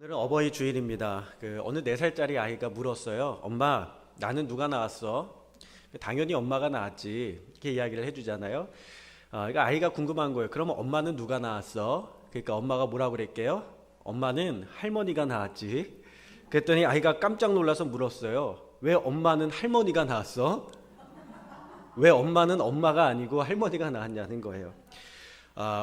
오늘은 어버이 주일입니다. 어느 4살짜리 아이가 물었어요. 엄마, 나는 누가 낳았어? 당연히 엄마가 낳았지. 이렇게 이야기를 해주잖아요. 그러니까 아이가 궁금한 거예요. 그러면 엄마는 누가 낳았어? 그러니까 엄마가 뭐라고 그랬게요? 엄마는 할머니가 낳았지. 그랬더니 아이가 깜짝 놀라서 물었어요. 왜 엄마는 할머니가 낳았어? 왜 엄마는 엄마가 아니고 할머니가 낳았냐는 거예요.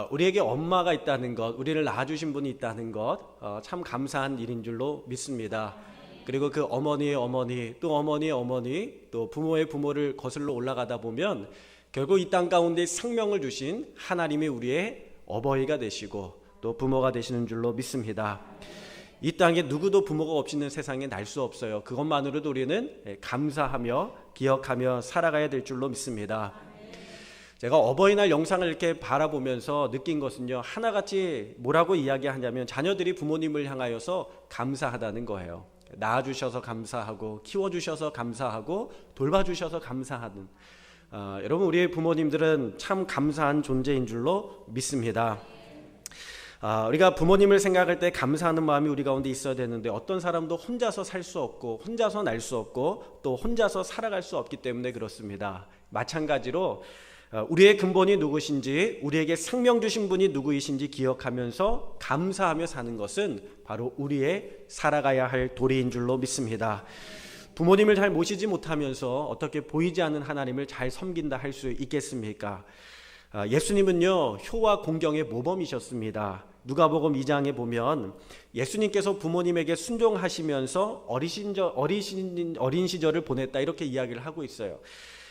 우리에게 엄마가 있다는 것, 우리를 낳아주신 분이 있다는 것, 참 감사한 일인 줄로 믿습니다. 그리고 그 어머니의 어머니, 또 어머니의 어머니, 또 부모의 부모를 거슬러 올라가다 보면 결국 이 땅 가운데 생명을 주신 하나님이 우리의 어버이가 되시고 또 부모가 되시는 줄로 믿습니다. 이 땅에 누구도 부모가 없이는 세상에 날 수 없어요. 그것만으로도 우리는 감사하며 기억하며 살아가야 될 줄로 믿습니다. 제가 어버이날 영상을 이렇게 바라보면서 느낀 것은요, 하나같이 뭐라고 이야기하냐면 자녀들이 부모님을 향하여서 감사하다는 거예요. 낳아주셔서 감사하고 키워주셔서 감사하고 돌봐주셔서 감사하는, 여러분, 우리의 부모님들은 참 감사한 존재인 줄로 믿습니다. 우리가 부모님을 생각할 때 감사하는 마음이 우리 가운데 있어야 되는데, 어떤 사람도 혼자서 살 수 없고 혼자서 날 수 없고 또 혼자서 살아갈 수 없기 때문에 그렇습니다. 마찬가지로 우리의 근본이 누구신지, 우리에게 생명 주신 분이 누구이신지 기억하면서 감사하며 사는 것은 바로 우리의 살아가야 할 도리인 줄로 믿습니다. 부모님을 잘 모시지 못하면서 어떻게 보이지 않는 하나님을 잘 섬긴다 할 수 있겠습니까? 예수님은요, 효와 공경의 모범이셨습니다. 누가복음 2장에 보면 예수님께서 부모님에게 순종하시면서 어린 시절을 보냈다, 이렇게 이야기를 하고 있어요.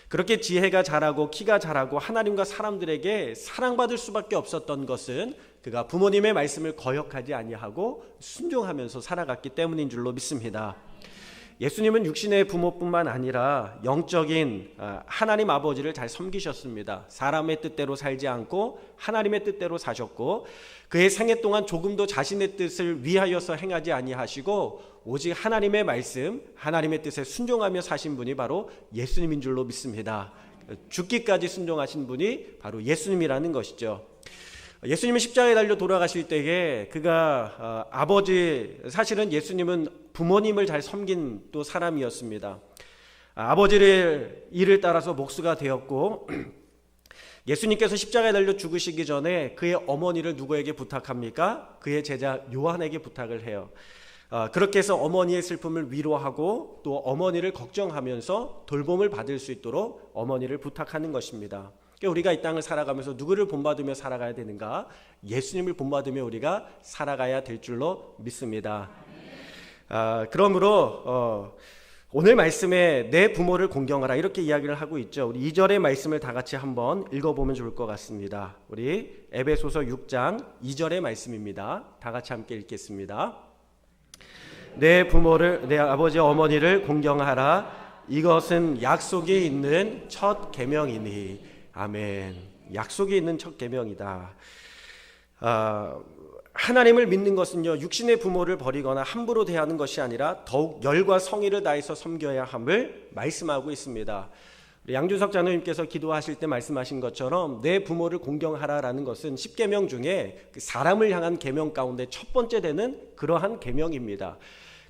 그렇게 지혜가 자라고 키가 자라고 하나님과 사람들에게 사랑받을 수밖에 없었던 것은 그가 부모님의 말씀을 거역하지 아니하고 순종하면서 살아갔기 때문인 줄로 믿습니다. 예수님은 육신의 부모뿐만 아니라 영적인 하나님 아버지를 잘 섬기셨습니다. 사람의 뜻대로 살지 않고 하나님의 뜻대로 사셨고, 그의 생애 동안 조금도 자신의 뜻을 위하여서 행하지 아니하시고 오직 하나님의 말씀, 하나님의 뜻에 순종하며 사신 분이 바로 예수님인 줄로 믿습니다. 죽기까지 순종하신 분이 바로 예수님이라는 것이죠. 예수님은 십자가에 달려 돌아가실 때에 그가 사실은 예수님은 부모님을 잘 섬긴 또 사람이었습니다. 아버지를 일을 따라서 목수가 되었고, 예수님께서 십자가에 달려 죽으시기 전에 그의 어머니를 누구에게 부탁합니까? 그의 제자 요한에게 부탁을 해요. 그렇게 해서 어머니의 슬픔을 위로하고 또 어머니를 걱정하면서 돌봄을 받을 수 있도록 어머니를 부탁하는 것입니다. 우리가 이 땅을 살아가면서 누구를 본받으며 살아가야 되는가? 예수님을 본받으며 우리가 살아가야 될 줄로 믿습니다. 그러므로 오늘 말씀에 내 부모를 공경하라, 이렇게 이야기를 하고 있죠. 우리 2절의 말씀을 다 같이 한번 읽어보면 좋을 것 같습니다. 우리 에베소서 6장 2절의 말씀입니다. 다 같이 함께 읽겠습니다. 내 부모를, 내 아버지 어머니를 공경하라. 이것은 약속이 있는 첫 계명이니. 아멘. 약속이 있는 첫 계명이다. 하나님을 믿는 것은요, 육신의 부모를 버리거나 함부로 대하는 것이 아니라 더욱 열과 성의를 다해서 섬겨야 함을 말씀하고 있습니다. 양준석 장로님께서 기도하실 때 말씀하신 것처럼 내 부모를 공경하라라는 것은 10계명 중에 사람을 향한 계명 가운데 첫 번째 되는 그러한 계명입니다.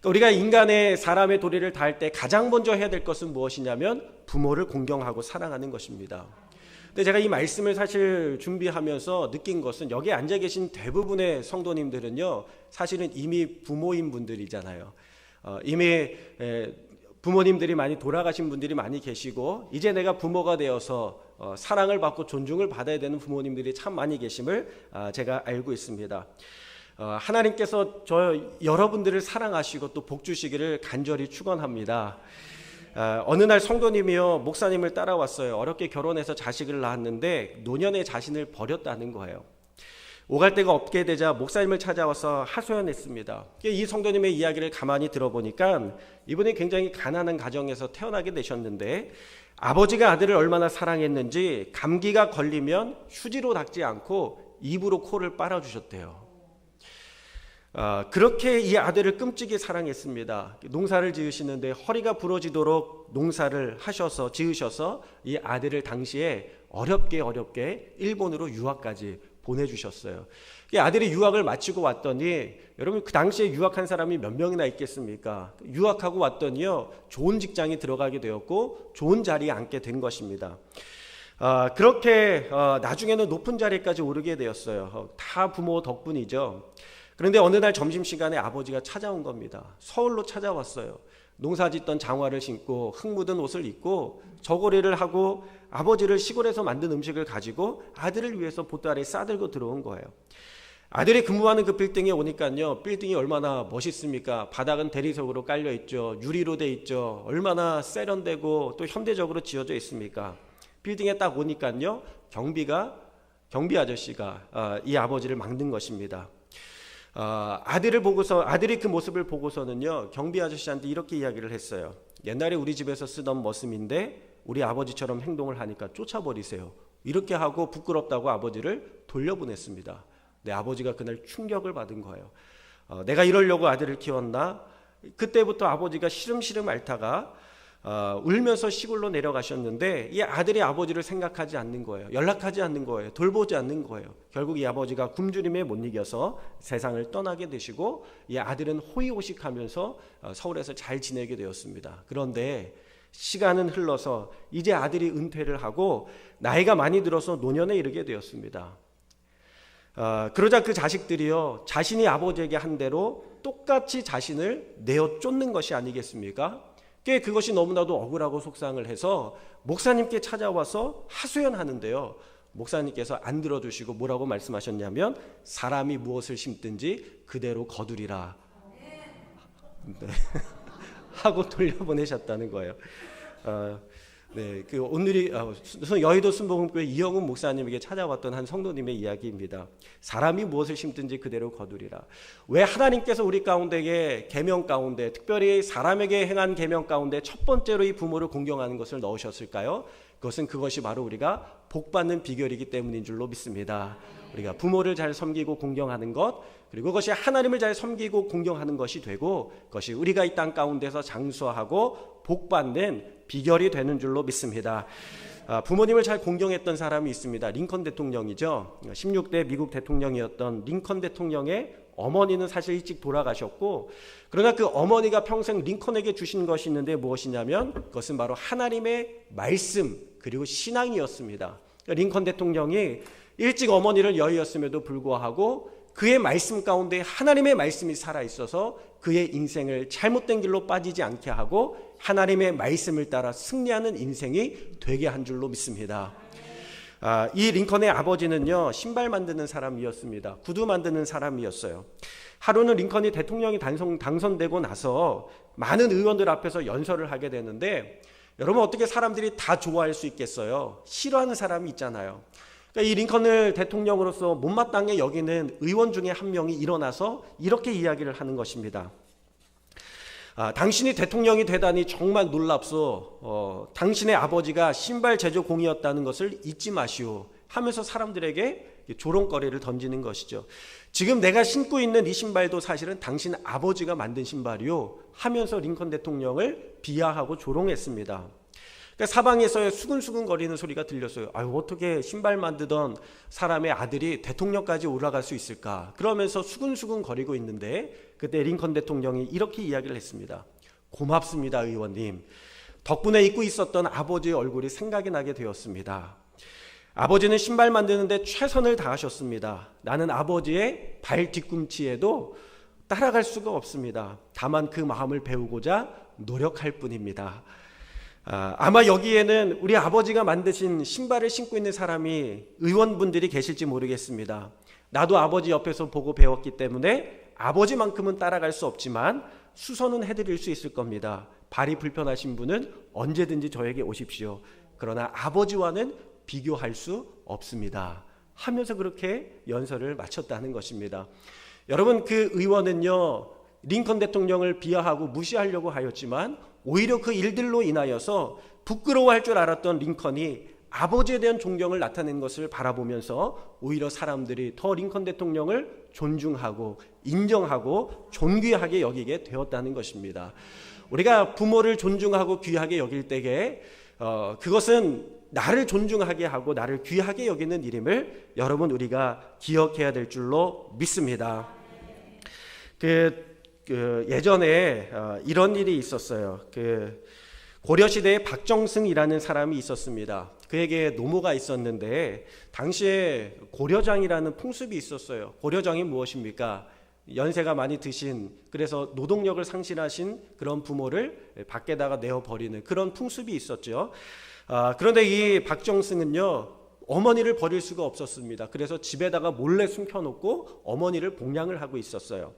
그러니까 우리가 인간의 사람의 도리를 다할 때 가장 먼저 해야 될 것은 무엇이냐면 부모를 공경하고 사랑하는 것입니다. 근데 제가 이 말씀을 사실 준비하면서 느낀 것은 여기 앉아 계신 대부분의 성도님들은요, 사실은 이미 부모인 분들이잖아요. 이미 부모님들이 많이 돌아가신 분들이 많이 계시고, 이제 내가 부모가 되어서 사랑을 받고 존중을 받아야 되는 부모님들이 참 많이 계심을 제가 알고 있습니다. 하나님께서 여러분들을 사랑하시고 또 복 주시기를 간절히 축원합니다. 어느 날 성도님이요, 목사님을 따라왔어요. 어렵게 결혼해서 자식을 낳았는데 노년의 자신을 버렸다는 거예요. 오갈 데가 없게 되자 목사님을 찾아와서 하소연했습니다. 이 성도님의 이야기를 가만히 들어보니까 이분이 굉장히 가난한 가정에서 태어나게 되셨는데, 아버지가 아들을 얼마나 사랑했는지 감기가 걸리면 휴지로 닦지 않고 입으로 코를 빨아주셨대요. 그렇게 이 아들을 끔찍이 사랑했습니다. 농사를 지으시는데 허리가 부러지도록 농사를 지으셔서 이 아들을 당시에 어렵게 일본으로 유학까지 보내주셨어요. 이 아들이 유학을 마치고 왔더니 여러분 그 당시에 유학한 사람이 몇 명이나 있겠습니까? 유학하고 왔더니요 좋은 직장에 들어가게 되었고 좋은 자리에 앉게 된 것입니다. 그렇게 나중에는 높은 자리까지 오르게 되었어요. 다 부모 덕분이죠. 그런데 어느 날 점심시간에 아버지가 찾아온 겁니다. 서울로 찾아왔어요. 농사짓던 장화를 신고 흙 묻은 옷을 입고 저고리를 하고 아버지를 시골에서 만든 음식을 가지고 아들을 위해서 보따리에 싸들고 들어온 거예요. 아들이 근무하는 그 빌딩에 오니까요, 빌딩이 얼마나 멋있습니까? 바닥은 대리석으로 깔려 있죠. 유리로 돼 있죠. 얼마나 세련되고 또 현대적으로 지어져 있습니까? 빌딩에 딱 오니까요, 경비 아저씨가 이 아버지를 막는 것입니다. 아들이 그 모습을 보고서는요, 경비 아저씨한테 이렇게 이야기를 했어요. 옛날에 우리 집에서 쓰던 머슴인데 우리 아버지처럼 행동을 하니까 쫓아버리세요. 이렇게 하고 부끄럽다고 아버지를 돌려보냈습니다. 내 아버지가 그날 충격을 받은 거예요. 내가 이러려고 아들을 키웠나? 그때부터 아버지가 시름시름 앓다가 울면서 시골로 내려가셨는데 이 아들이 아버지를 생각하지 않는 거예요. 연락하지 않는 거예요. 돌보지 않는 거예요. 결국 이 아버지가 굶주림에 못 이겨서 세상을 떠나게 되시고 이 아들은 호의호식하면서 서울에서 잘 지내게 되었습니다. 그런데 시간은 흘러서 이제 아들이 은퇴를 하고 나이가 많이 들어서 노년에 이르게 되었습니다. 그러자 그 자식들이요, 자신이 아버지에게 한 대로 똑같이 자신을 내어 쫓는 것이 아니겠습니까? 그것이 너무나도 억울하고 속상을 해서 목사님께 찾아와서 하소연하는데요, 목사님께서 안 들어주시고 뭐라고 말씀하셨냐면 사람이 무엇을 심든지 그대로 거두리라, 네. 하고 돌려보내셨다는 거예요. 네, 오늘이 여의도 순복음교회 이영훈 목사님에게 찾아왔던 한 성도님의 이야기입니다. 사람이 무엇을 심든지 그대로 거두리라. 왜 하나님께서 우리 가운데에 계명 가운데, 특별히 사람에게 행한 계명 가운데 첫 번째로 이 부모를 공경하는 것을 넣으셨을까요? 그것이 바로 우리가 복받는 비결이기 때문인 줄로 믿습니다. 우리가 부모를 잘 섬기고 공경하는 것, 그리고 그것이 하나님을 잘 섬기고 공경하는 것이 되고, 그것이 우리가 이 땅 가운데서 장수하고 복받는 비결이 되는 줄로 믿습니다. 부모님을 잘 공경했던 사람이 있습니다. 링컨 대통령이죠. 16대 미국 대통령이었던 링컨 대통령의 어머니는 사실 일찍 돌아가셨고, 그러나 그 어머니가 평생 링컨에게 주신 것이 있는데 무엇이냐면 그것은 바로 하나님의 말씀 그리고 신앙이었습니다. 링컨 대통령이 일찍 어머니를 여의었음에도 불구하고 그의 말씀 가운데 하나님의 말씀이 살아있어서 그의 인생을 잘못된 길로 빠지지 않게 하고 하나님의 말씀을 따라 승리하는 인생이 되게 한 줄로 믿습니다. 이 링컨의 아버지는요, 신발 만드는 사람이었습니다. 구두 만드는 사람이었어요. 하루는 링컨이 대통령이 당선되고 나서 많은 의원들 앞에서 연설을 하게 되는데, 여러분 어떻게 사람들이 다 좋아할 수 있겠어요? 싫어하는 사람이 있잖아요. 이 링컨을 대통령으로서 못마땅해 여기는 의원 중에 한 명이 일어나서 이렇게 이야기를 하는 것입니다. 당신이 대통령이 되다니 정말 놀랍소. 당신의 아버지가 신발 제조공이었다는 것을 잊지 마시오 하면서 사람들에게 조롱거리를 던지는 것이죠. 지금 내가 신고 있는 이 신발도 사실은 당신 아버지가 만든 신발이요 하면서 링컨 대통령을 비하하고 조롱했습니다. 그러니까 사방에서의 수근수근거리는 소리가 들렸어요. 어떻게 신발 만드던 사람의 아들이 대통령까지 올라갈 수 있을까? 그러면서 수근수근거리고 있는데 그때 링컨 대통령이 이렇게 이야기를 했습니다. 고맙습니다, 의원님. 덕분에 잊고 있었던 아버지의 얼굴이 생각이 나게 되었습니다. 아버지는 신발 만드는데 최선을 다하셨습니다. 나는 아버지의 발 뒤꿈치에도 따라갈 수가 없습니다. 다만 그 마음을 배우고자 노력할 뿐입니다. 아마 여기에는 우리 아버지가 만드신 신발을 신고 있는 사람이 의원분들이 계실지 모르겠습니다. 나도 아버지 옆에서 보고 배웠기 때문에 아버지만큼은 따라갈 수 없지만 수선은 해드릴 수 있을 겁니다. 발이 불편하신 분은 언제든지 저에게 오십시오. 그러나 아버지와는 비교할 수 없습니다. 하면서 그렇게 연설을 마쳤다는 것입니다. 여러분, 그 의원은요, 링컨 대통령을 비하하고 무시하려고 하였지만 오히려 그 일들로 인하여서 부끄러워할 줄 알았던 링컨이 아버지에 대한 존경을 나타낸 것을 바라보면서 오히려 사람들이 더 링컨 대통령을 존중하고 인정하고 존귀하게 여기게 되었다는 것입니다. 우리가 부모를 존중하고 귀하게 여길 때에 그것은 나를 존중하게 하고 나를 귀하게 여기는 일임을 여러분 우리가 기억해야 될 줄로 믿습니다. 예전에 이런 일이 있었어요. 고려시대에 박정승이라는 사람이 있었습니다. 그에게 노모가 있었는데 당시에 고려장이라는 풍습이 있었어요. 고려장이 무엇입니까? 연세가 많이 드신, 그래서 노동력을 상실하신 그런 부모를 밖에다가 내어버리는 그런 풍습이 있었죠. 그런데 이 박정승은요, 어머니를 버릴 수가 없었습니다. 그래서 집에다가 몰래 숨겨놓고 어머니를 봉양을 하고 있었어요.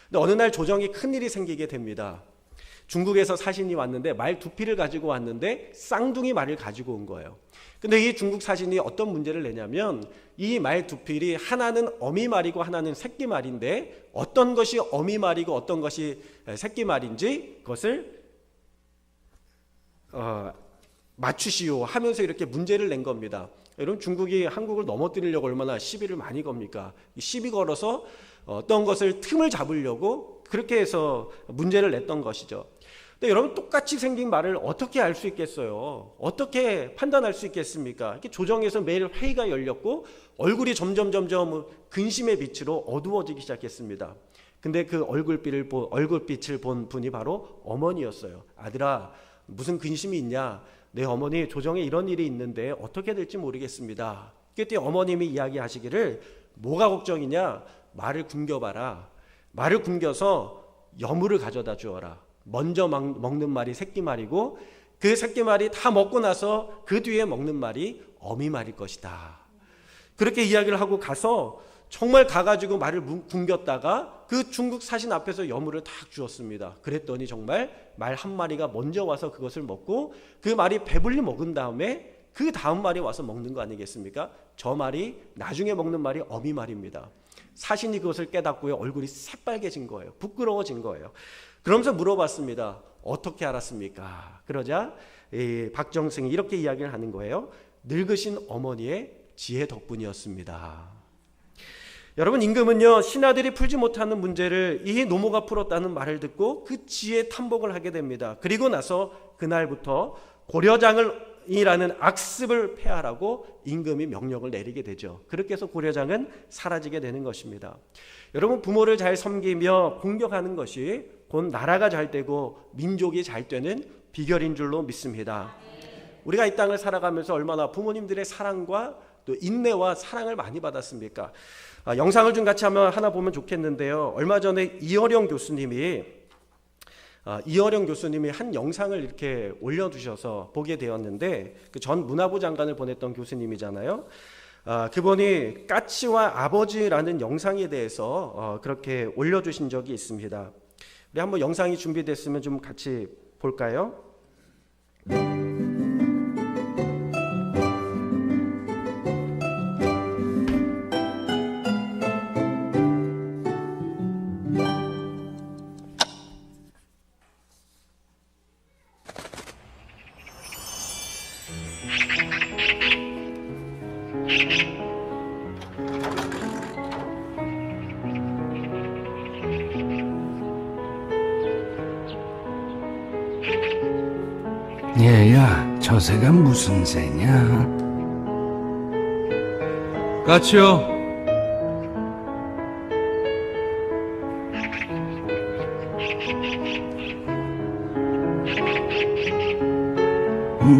근데 어느 날 조정이 큰일이 생기게 됩니다. 중국에서 사신이 왔는데 말 두 피를 가지고 왔는데 쌍둥이 말을 가지고 온 거예요. 근데 이 중국 사신이 어떤 문제를 내냐면 이 말 두 필이 하나는 어미 말이고 하나는 새끼 말인데 어떤 것이 어미 말이고 어떤 것이 새끼 말인지 그것을 맞추시오 하면서 이렇게 문제를 낸 겁니다. 여러분, 중국이 한국을 넘어뜨리려고 얼마나 시비를 많이 겁니까? 시비 걸어서 어떤 것을 틈을 잡으려고 그렇게 해서 문제를 냈던 것이죠. 근데 여러분, 똑같이 생긴 말을 어떻게 알 수 있겠어요? 어떻게 판단할 수 있겠습니까? 이렇게 조정에서 매일 회의가 열렸고 얼굴이 점점 근심의 빛으로 어두워지기 시작했습니다. 근데 그 얼굴빛을 본 분이 바로 어머니였어요. 아들아, 무슨 근심이 있냐? 내 어머니 조정에 이런 일이 있는데 어떻게 될지 모르겠습니다. 그때 어머님이 이야기하시기를 뭐가 걱정이냐? 말을 굶겨봐라. 말을 굶겨서 여물을 가져다 주어라. 먼저 먹는 말이 새끼 말이고 그 새끼 말이 다 먹고 나서 그 뒤에 먹는 말이 어미 말일 것이다. 그렇게 이야기를 하고 가서 정말 가가지고 말을 굶겼다가 그 중국 사신 앞에서 여물을 탁 주었습니다. 그랬더니 정말 말 한 마리가 먼저 와서 그것을 먹고 그 말이 배불리 먹은 다음에 그 다음 말이 와서 먹는 거 아니겠습니까? 저 말이 나중에 먹는 말이 어미 말입니다. 사신이 그것을 깨닫고요, 얼굴이 새빨개진 거예요. 부끄러워진 거예요. 그러면서 물어봤습니다. 어떻게 알았습니까? 그러자 박정승이 이렇게 이야기를 하는 거예요. 늙으신 어머니의 지혜 덕분이었습니다. 여러분, 임금은요, 신하들이 풀지 못하는 문제를 이 노모가 풀었다는 말을 듣고 그 지혜 탐복을 하게 됩니다. 그리고 나서 그날부터 고려장이라는 악습을 폐하라고 임금이 명령을 내리게 되죠. 그렇게 해서 고려장은 사라지게 되는 것입니다. 여러분, 부모를 잘 섬기며 공경하는 것이 곧 나라가 잘 되고 민족이 잘 되는 비결인 줄로 믿습니다. 우리가 이 땅을 살아가면서 얼마나 부모님들의 사랑과 또 인내와 사랑을 많이 받았습니까? 영상을 좀 같이 한번 하나 보면 좋겠는데요. 얼마 전에 이어령 교수님이 한 영상을 이렇게 올려주셔서 보게 되었는데, 그 전 문화부 장관을 보냈던 교수님이잖아요. 그분이 까치와 아버지라는 영상에 대해서 그렇게 올려주신 적이 있습니다. 우리 한번 영상이 준비됐으면 좀 같이 볼까요? 얘야, 저 새가 무슨 새냐? 까치요.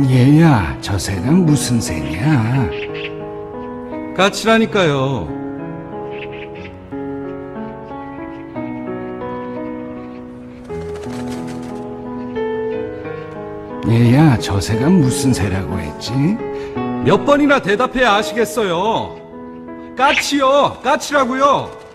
얘야, 저 새가 무슨 새냐? 까치라니까요. 얘야, 저 새가 무슨 새라고 했지? 몇 번이나 대답해야 아시겠어요. 까치요. 까치라고요.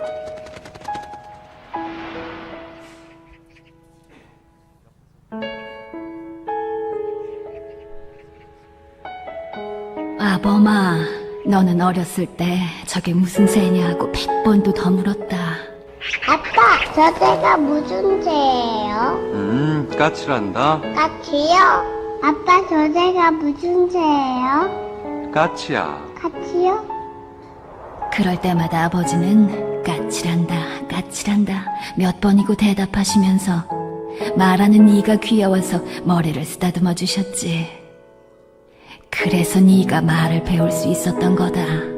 아범아, 너는 어렸을 때 저게 무슨 새냐고 100번도 더 물었다. 아빠, 저 새가 무슨 새예요? 까치란다. 까치요? 아빠, 저 새가 무슨 새예요? 까치야. 까치요? 그럴 때마다 아버지는 까칠한다, 까칠한다 몇 번이고 대답하시면서 말하는 이가 귀여워서 머리를 쓰다듬어 주셨지. 그 그래서 네가 말을 배울 수 있었던 거다.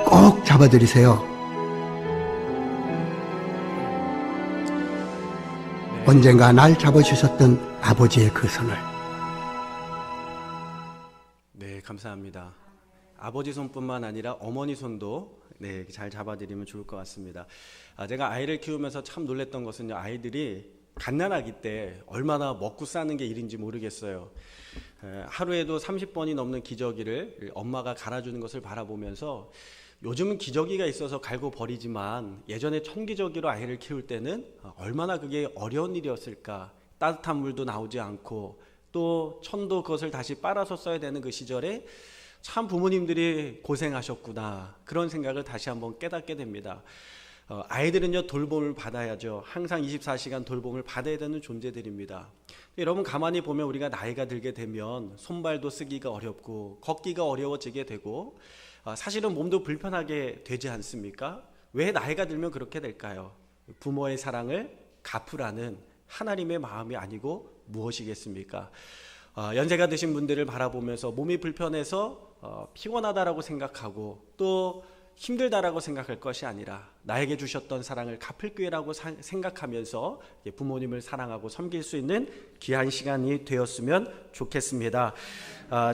꼭 잡아드리세요. 언젠가 날 잡아주셨던 아버지의 그 손을. 네, 감사합니다. 아버지 손뿐만 아니라 어머니 손도 네, 잘 잡아드리면 좋을 것 같습니다. 제가 아이를 키우면서 참 놀랬던 것은요, 아이들이 갓난아기 때 얼마나 먹고 싸는 게 일인지 모르겠어요. 하루에도 30번이 넘는 기저귀를 엄마가 갈아주는 것을 바라보면서 요즘은 기저귀가 있어서 갈고 버리지만 예전에 천기저귀로 아이를 키울 때는 얼마나 그게 어려운 일이었을까. 따뜻한 물도 나오지 않고 또 천도 그것을 다시 빨아서 써야 되는 그 시절에 참 부모님들이 고생하셨구나, 그런 생각을 다시 한번 깨닫게 됩니다. 아이들은요, 돌봄을 받아야죠. 항상 24시간 돌봄을 받아야 되는 존재들입니다. 여러분, 가만히 보면 우리가 나이가 들게 되면 손발도 쓰기가 어렵고 걷기가 어려워지게 되고 사실은 몸도 불편하게 되지 않습니까? 왜 나이가 들면 그렇게 될까요? 부모의 사랑을 갚으라는 하나님의 마음이 아니고 무엇이겠습니까? 연세가 드신 분들을 바라보면서 몸이 불편해서 피곤하다라고 생각하고 또 힘들다라고 생각할 것이 아니라 나에게 주셨던 사랑을 갚을 기회라고 생각하면서 부모님을 사랑하고 섬길 수 있는 귀한 시간이 되었으면 좋겠습니다.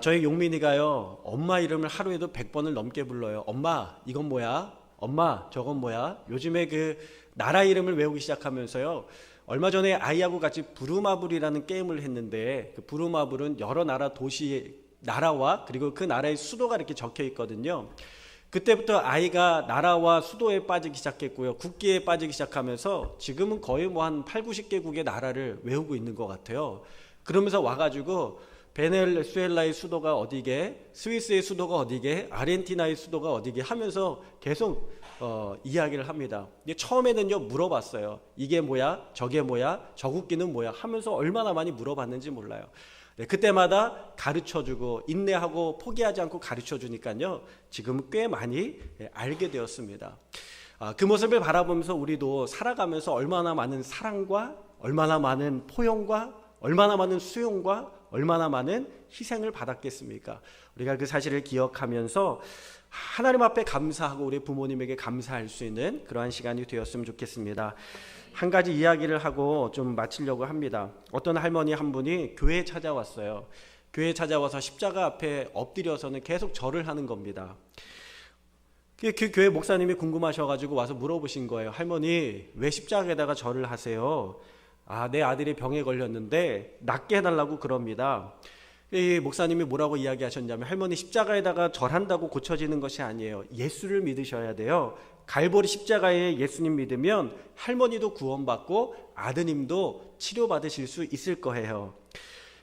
저희 용민이가요, 엄마 이름을 하루에도 100번을 넘게 불러요. 엄마 이건 뭐야? 엄마 저건 뭐야? 요즘에 그 나라 이름을 외우기 시작하면서요, 얼마 전에 아이하고 같이 부루마블이라는 게임을 했는데, 그 부루마블은 여러 나라 도시 나라와 그리고 그 나라의 수도가 이렇게 적혀 있거든요. 그때부터 아이가 나라와 수도에 빠지기 시작했고요, 국기에 빠지기 시작하면서 지금은 거의 뭐 한 8, 90개국의 나라를 외우고 있는 것 같아요. 그러면서 와가지고 베네수엘라의 수도가 어디게, 스위스의 수도가 어디게, 아르헨티나의 수도가 어디게 하면서 계속 이야기를 합니다. 근데 처음에는요, 물어봤어요. 이게 뭐야? 저게 뭐야? 저 국기는 뭐야? 하면서 얼마나 많이 물어봤는지 몰라요. 네, 그때마다 가르쳐주고 인내하고 포기하지 않고 가르쳐주니까요, 지금은 꽤 많이 알게 되었습니다. 그 모습을 바라보면서 우리도 살아가면서 얼마나 많은 사랑과 얼마나 많은 포용과 얼마나 많은 수용과 얼마나 많은 희생을 받았겠습니까? 우리가 그 사실을 기억하면서 하나님 앞에 감사하고 우리 부모님에게 감사할 수 있는 그러한 시간이 되었으면 좋겠습니다. 한 가지 이야기를 하고 좀 마치려고 합니다. 어떤 할머니 한 분이 교회에 찾아왔어요. 교회에 찾아와서 십자가 앞에 엎드려서는 계속 절을 하는 겁니다. 그 교회 목사님이 궁금하셔가지고 와서 물어보신 거예요. 할머니, 왜 십자가에다가 절을 하세요? 내 아들이 병에 걸렸는데 낫게 해달라고 그럽니다. 이 목사님이 뭐라고 이야기하셨냐면, 할머니, 십자가에다가 절한다고 고쳐지는 것이 아니에요. 예수를 믿으셔야 돼요. 갈보리 십자가에 예수님 믿으면 할머니도 구원받고 아드님도 치료받으실 수 있을 거예요.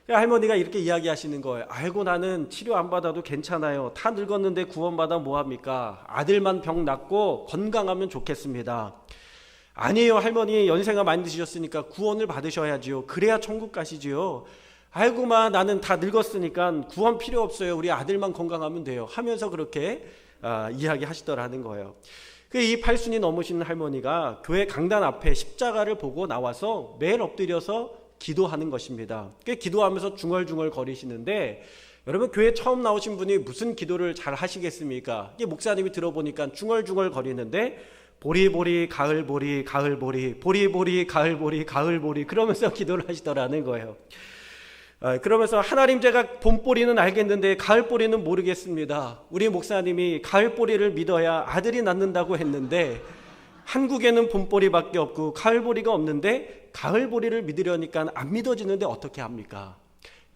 할머니가 이렇게 이야기하시는 거예요. 아이고, 나는 치료 안 받아도 괜찮아요. 다 늙었는데 구원받아 뭐합니까? 아들만 병 낫고 건강하면 좋겠습니다. 아니에요, 할머니, 연세가 많이 드셨으니까 구원을 받으셔야지요. 그래야 천국 가시지요. 아이고마, 나는 다 늙었으니까 구원 필요 없어요. 우리 아들만 건강하면 돼요. 하면서 그렇게 이야기하시더라는 거예요. 이 팔순이 넘으신 할머니가 교회 강단 앞에 십자가를 보고 나와서 매일 엎드려서 기도하는 것입니다. 기도하면서 중얼중얼 거리시는데, 여러분, 교회 처음 나오신 분이 무슨 기도를 잘 하시겠습니까? 이게 목사님이 들어보니까 중얼중얼 거리는데, 보리보리 가을보리 가을보리 보리보리 가을보리 가을보리 그러면서 기도를 하시더라는 거예요. 그러면서 하나님, 제가 봄보리는 알겠는데 가을보리는 모르겠습니다. 우리 목사님이 가을보리를 믿어야 아들이 낳는다고 했는데 한국에는 봄보리밖에 없고 가을보리가 없는데 가을보리를 믿으려니까 안 믿어지는데 어떻게 합니까?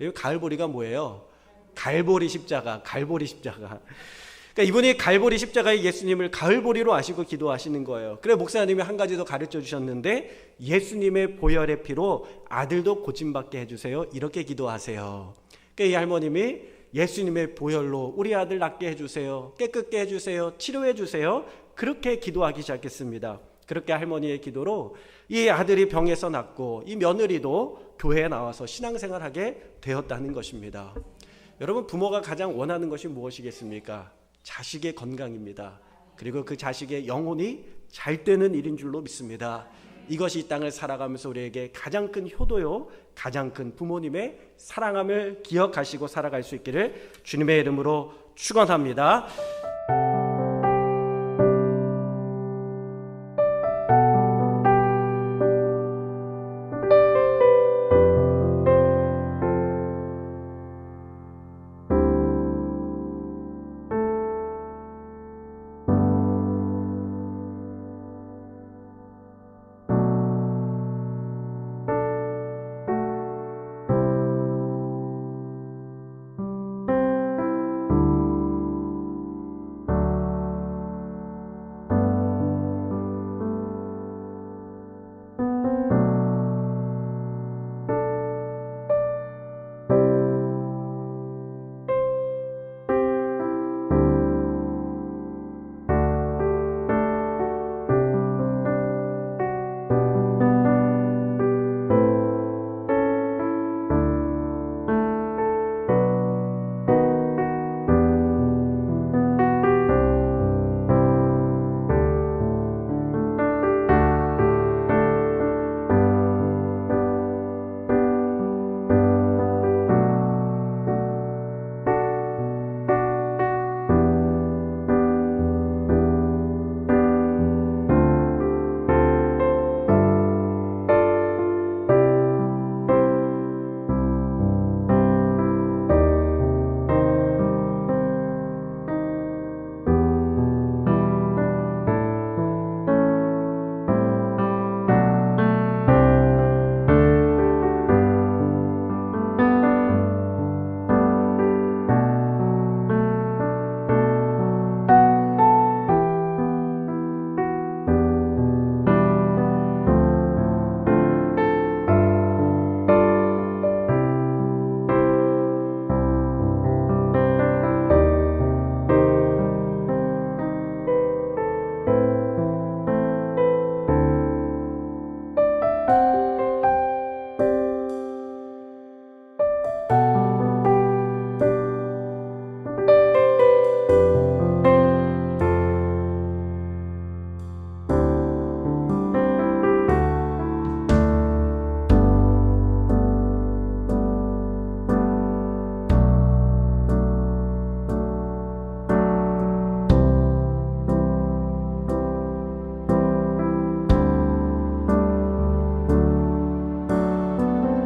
이 가을보리가 뭐예요? 갈보리 십자가, 갈보리 십자가. 그러니까 이분이 갈보리 십자가의 예수님을 가을보리로 아시고 기도하시는 거예요. 그래 목사님이 한 가지 더 가르쳐 주셨는데 예수님의 보혈의 피로 아들도 고침받게 해주세요. 이렇게 기도하세요. 그러니까 이 할머님이 예수님의 보혈로 우리 아들 낫게 해주세요. 깨끗게 해주세요. 치료해 주세요. 그렇게 기도하기 시작했습니다. 그렇게 할머니의 기도로 이 아들이 병에서 낫고 이 며느리도 교회에 나와서 신앙생활하게 되었다는 것입니다. 여러분, 부모가 가장 원하는 것이 무엇이겠습니까? 자식의 건강입니다. 그리고 그 자식의 영혼이 잘 되는 일인 줄로 믿습니다. 이것이 이 땅을 살아가면서 우리에게 가장 큰 효도요, 가장 큰 부모님의 사랑함을 기억하시고 살아갈 수 있기를 주님의 이름으로 축원합니다.